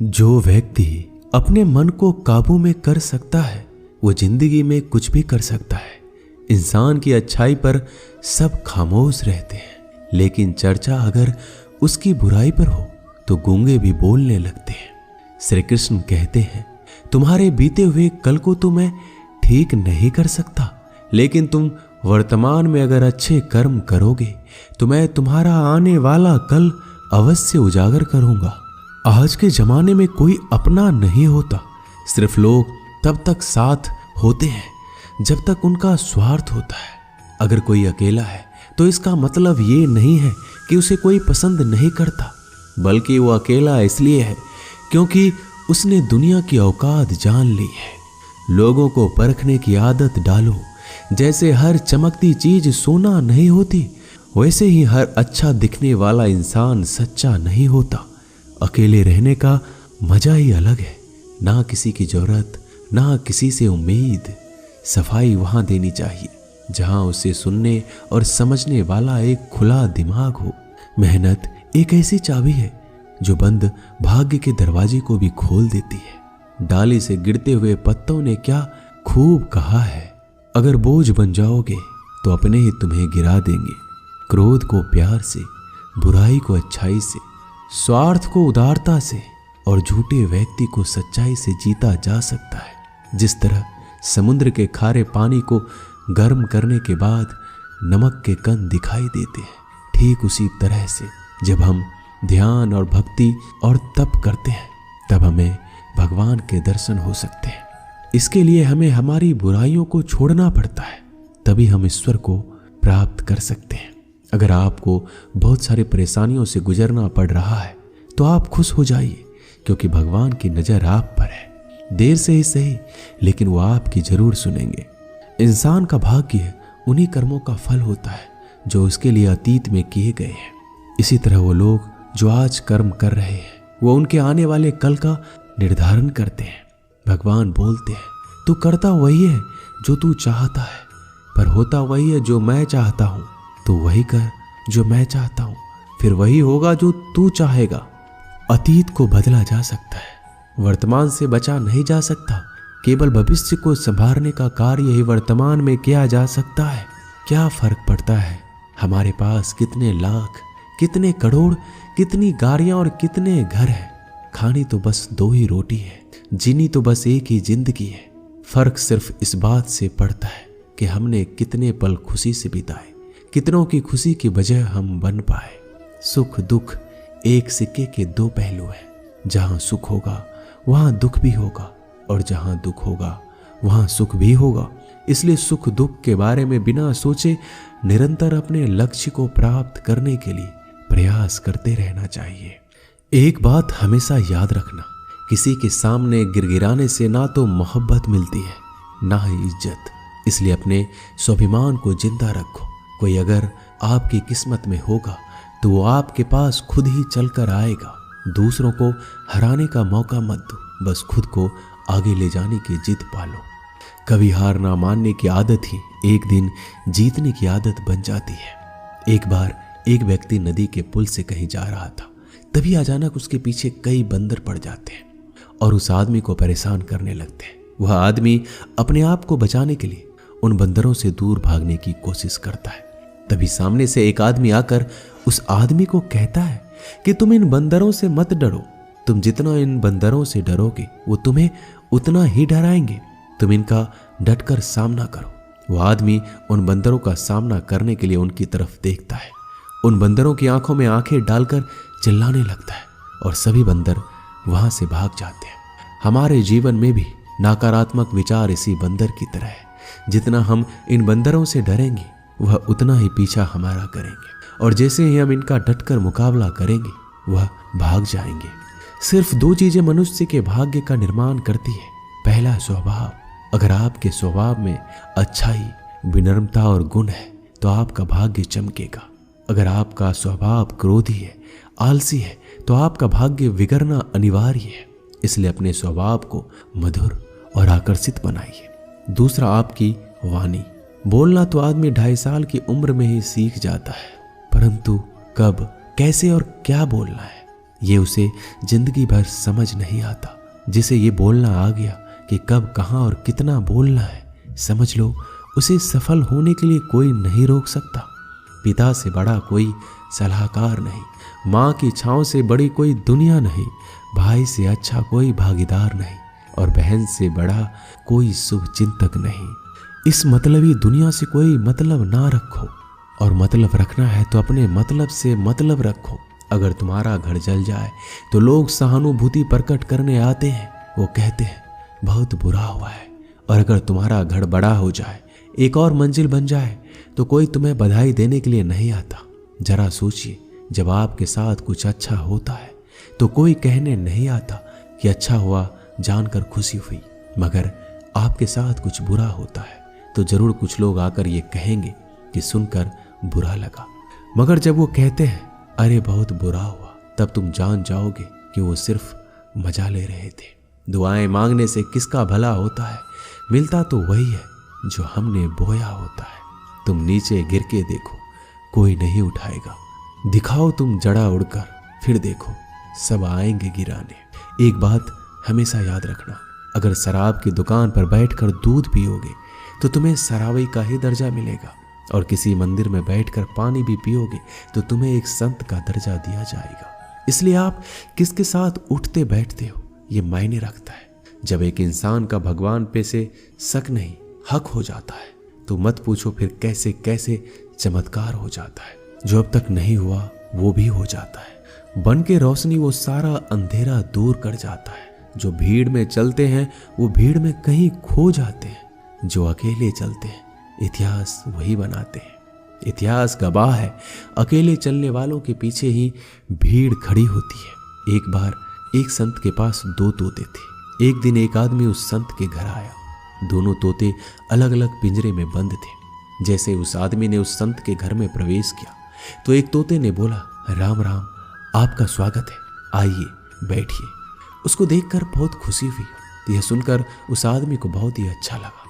जो व्यक्ति अपने मन को काबू में कर सकता है वो जिंदगी में कुछ भी कर सकता है। इंसान की अच्छाई पर सब खामोश रहते हैं, लेकिन चर्चा अगर उसकी बुराई पर हो तो गूंगे भी बोलने लगते हैं। श्री कृष्ण कहते हैं, तुम्हारे बीते हुए कल को तो मैं ठीक नहीं कर सकता, लेकिन तुम वर्तमान में अगर अच्छे कर्म करोगे तो मैं तुम्हारा आने वाला कल अवश्य उजागर करूंगा। आज के जमाने में कोई अपना नहीं होता, सिर्फ लोग तब तक साथ होते हैं जब तक उनका स्वार्थ होता है। अगर कोई अकेला है तो इसका मतलब ये नहीं है कि उसे कोई पसंद नहीं करता, बल्कि वो अकेला इसलिए है क्योंकि उसने दुनिया की औकात जान ली है। लोगों को परखने की आदत डालो। जैसे हर चमकती चीज सोना नहीं होती, वैसे ही हर अच्छा दिखने वाला इंसान सच्चा नहीं होता। अकेले रहने का मजा ही अलग है, ना किसी की जरूरत, ना किसी से उम्मीद। सफाई वहां देनी चाहिए जहां उसे सुनने और समझने वाला एक खुला दिमाग हो। मेहनत एक ऐसी चाबी है जो बंद भाग्य के दरवाजे को भी खोल देती है। डाली से गिरते हुए पत्तों ने क्या खूब कहा है, अगर बोझ बन जाओगे तो अपने ही तुम्हें गिरा देंगे। क्रोध को प्यार से, बुराई को अच्छाई से, स्वार्थ को उदारता से और झूठे व्यक्ति को सच्चाई से जीता जा सकता है। जिस तरह समुद्र के खारे पानी को गर्म करने के बाद नमक के कण दिखाई देते हैं, ठीक उसी तरह से जब हम ध्यान और भक्ति और तप करते हैं तब हमें भगवान के दर्शन हो सकते हैं। इसके लिए हमें हमारी बुराइयों को छोड़ना पड़ता है, तभी हम ईश्वर को प्राप्त कर सकते हैं। अगर आपको बहुत सारी परेशानियों से गुजरना पड़ रहा है तो आप खुश हो जाइए, क्योंकि भगवान की नजर आप पर है। देर से ही सही, लेकिन वो आपकी जरूर सुनेंगे। इंसान का भाग्य उन्हीं कर्मों का फल होता है जो उसके लिए अतीत में किए गए हैं। इसी तरह वो लोग जो आज कर्म कर रहे हैं वो उनके आने वाले कल का निर्धारण करते हैं। भगवान बोलते हैं, तू करता वही है जो तू चाहता है, पर होता वही है जो मैं चाहता हूं। तो वही कर जो मैं चाहता हूं, फिर वही होगा जो तू चाहेगा। अतीत को बदला जा सकता है, वर्तमान से बचा नहीं जा सकता। केवल भविष्य को संभालने का कार्य ही वर्तमान में किया जा सकता है। क्या फर्क पड़ता है हमारे पास कितने लाख, कितने करोड़, कितनी गाड़ियां और कितने घर हैं। खानी तो बस दो ही रोटी है, जीनी तो बस एक ही जिंदगी है। फर्क सिर्फ इस बात से पड़ता है कि हमने कितने पल खुशी से बिताए, कितनों की खुशी की वजह हम बन पाए। सुख दुख एक सिक्के के दो पहलू हैं। जहां सुख होगा वहां दुख भी होगा, और जहां दुख होगा वहां सुख भी होगा। इसलिए सुख दुख के बारे में बिना सोचे निरंतर अपने लक्ष्य को प्राप्त करने के लिए प्रयास करते रहना चाहिए। एक बात हमेशा याद रखना, किसी के सामने गिड़गिड़ाने से ना तो मोहब्बत मिलती है ना ही इज्जत। इसलिए अपने स्वाभिमान को जिंदा रखो। कोई अगर आपकी किस्मत में होगा तो वो आपके पास खुद ही चलकर आएगा। दूसरों को हराने का मौका मत दो, बस खुद को आगे ले जाने की जिद पालो। कभी हार ना मानने की आदत ही एक दिन जीतने की आदत बन जाती है। एक बार एक व्यक्ति नदी के पुल से कहीं जा रहा था, तभी अचानक उसके पीछे कई बंदर पड़ जाते हैं और उस आदमी को परेशान करने लगते हैं। वह आदमी अपने आप को बचाने के लिए उन बंदरों से दूर भागने की कोशिश करता है। तभी सामने से एक आदमी आकर उस आदमी को कहता है कि तुम इन बंदरों से मत डरो, तुम जितना इन बंदरों से डरोगे वो तुम्हें उतना ही डराएंगे। तुम इनका डटकर सामना करो। वह आदमी उन बंदरों का सामना करने के लिए उनकी तरफ देखता है, उन बंदरों की आंखों में आंखें डालकर चिल्लाने लगता है और सभी बंदर वहां से भाग जाते हैं। हमारे जीवन में भी नकारात्मक विचार इसी बंदर की तरह है। जितना हम इन बंदरों से डरेंगे वह उतना ही पीछा हमारा करेंगे, और जैसे ही हम इनका डटकर मुकाबला करेंगे वह भाग जाएंगे। सिर्फ दो चीजें मनुष्य के भाग्य का निर्माण करती है। पहला स्वभाव। अगर आपके स्वभाव में अच्छाई, विनम्रता और गुण है तो आपका भाग्य चमकेगा। अगर आपका स्वभाव क्रोधी है, आलसी है, तो आपका भाग्य बिगड़ना अनिवार्य है। इसलिए अपने स्वभाव को मधुर और आकर्षित बनाइए। दूसरा, आपकी वाणी। बोलना तो आदमी 2.5 साल की उम्र में ही सीख जाता है, परंतु कब, कैसे और क्या बोलना है ये उसे जिंदगी भर समझ नहीं आता। जिसे ये बोलना आ गया कि कब, कहाँ और कितना बोलना है, समझ लो उसे सफल होने के लिए कोई नहीं रोक सकता। पिता से बड़ा कोई सलाहकार नहीं, माँ की छाँव से बड़ी कोई दुनिया नहीं, भाई से अच्छा कोई भागीदार नहीं और बहन से बड़ा कोई शुभ चिंतक नहीं। इस मतलबी दुनिया से कोई मतलब ना रखो, और मतलब रखना है तो अपने मतलब से मतलब रखो। अगर तुम्हारा घर जल जाए तो लोग सहानुभूति प्रकट करने आते हैं, वो कहते हैं बहुत बुरा हुआ है। और अगर तुम्हारा घर बड़ा हो जाए, एक और मंजिल बन जाए, तो कोई तुम्हें बधाई देने के लिए नहीं आता। जरा सोचिए, जब आपके साथ कुछ अच्छा होता है तो कोई कहने नहीं आता कि अच्छा हुआ, जानकर खुशी हुई। मगर आपके साथ कुछ बुरा होता है तो जरूर कुछ लोग आकर ये कहेंगे कि सुनकर बुरा लगा। मगर जब वो कहते हैं अरे बहुत बुरा हुआ, तब तुम जान जाओगे कि वो सिर्फ मजा ले रहे थे। दुआएं मांगने से किसका भला होता है, मिलता तो वही है जो हमने बोया होता है। तुम नीचे गिर के देखो, कोई नहीं उठाएगा। दिखाओ तुम जड़ा उड़कर, फिर देखो सब आएंगे गिराने। एक बात हमेशा याद रखना, अगर शराब की दुकान पर बैठकर दूध पियोगे तो तुम्हें शराबी का ही दर्जा मिलेगा, और किसी मंदिर में बैठकर पानी भी पियोगे तो तुम्हें एक संत का दर्जा दिया जाएगा। इसलिए आप किसके साथ उठते बैठते हो ये मायने रखता है। जब एक इंसान का भगवान पे से शक नहीं हक हो जाता है तो मत पूछो फिर कैसे कैसे चमत्कार हो जाता है। जो अब तक नहीं हुआ वो भी हो जाता है। बन के रोशनी वो सारा अंधेरा दूर कर जाता है। जो भीड़ में चलते हैं वो भीड़ में कहीं खो जाते हैं। जो अकेले चलते हैं इतिहास वही बनाते हैं। इतिहास गवाह है, अकेले चलने वालों के पीछे ही भीड़ खड़ी होती है। एक बार एक संत के पास 2 तोते थे। एक दिन एक आदमी उस संत के घर आया। दोनों तोते अलग अलग पिंजरे में बंद थे। जैसे उस आदमी ने उस संत के घर में प्रवेश किया तो एक तोते ने बोला, राम राम, आपका स्वागत है, आइए बैठिए। उसको देखकर बहुत खुशी हुई। यह सुनकर उस आदमी को बहुत ही अच्छा लगा।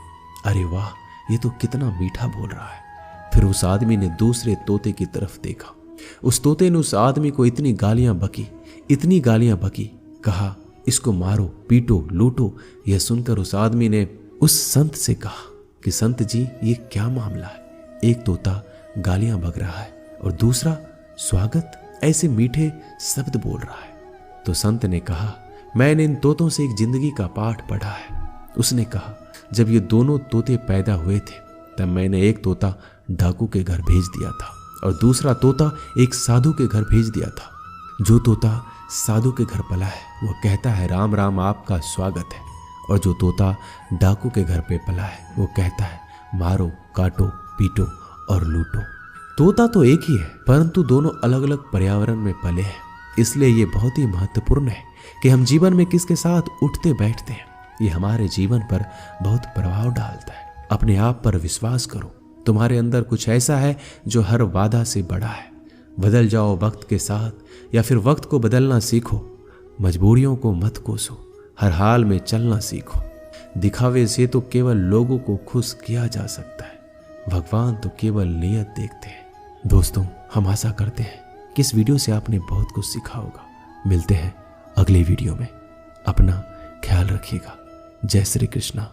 अरे वाह, ये तो कितना मीठा बोल रहा है। फिर उस आदमी ने दूसरे तोते की तरफ देखा। उस तोते ने उस आदमी को इतनी गालियां बकी, कहा इसको मारो, पीटो, लूटो। यह सुनकर उस आदमी ने उस संत से कहा कि संत जी, ये क्या मामला है? एक तोता गालियां बक रहा है और दूसरा स्वागत ऐसे मीठे शब्द बोल रहा है। तो संत ने कहा, मैंने इन तोतों से एक जिंदगी का पाठ पढ़ा है। उसने कहा, जब ये दोनों तोते पैदा हुए थे तब मैंने एक तोता डाकू के घर भेज दिया था और दूसरा तोता एक साधु के घर भेज दिया था। जो तोता साधु के घर पला है वो कहता है राम राम, आपका स्वागत है, और जो तोता डाकू के घर पे पला है वो कहता है मारो, काटो, पीटो और लूटो। तोता तो एक ही है परंतु दोनों अलग अलग पर्यावरण में पले हैं। इसलिए ये बहुत ही महत्वपूर्ण है कि हम जीवन में किसके साथ उठते बैठते हैं। ये हमारे जीवन पर बहुत प्रभाव डालता है। अपने आप पर विश्वास करो। तुम्हारे अंदर कुछ ऐसा है जो हर वादा से बड़ा है। बदल जाओ वक्त के साथ या फिर वक्त को बदलना सीखो। मजबूरियों को मत कोसो, हर हाल में चलना सीखो। दिखावे से तो केवल लोगों को खुश किया जा सकता है, भगवान तो केवल नियत देखते हैं। दोस्तों, हम आशा करते हैं कि इस वीडियो से आपने बहुत कुछ सीखा होगा। मिलते हैं अगले वीडियो में। अपना ख्याल रखिएगा। जय श्री कृष्णा।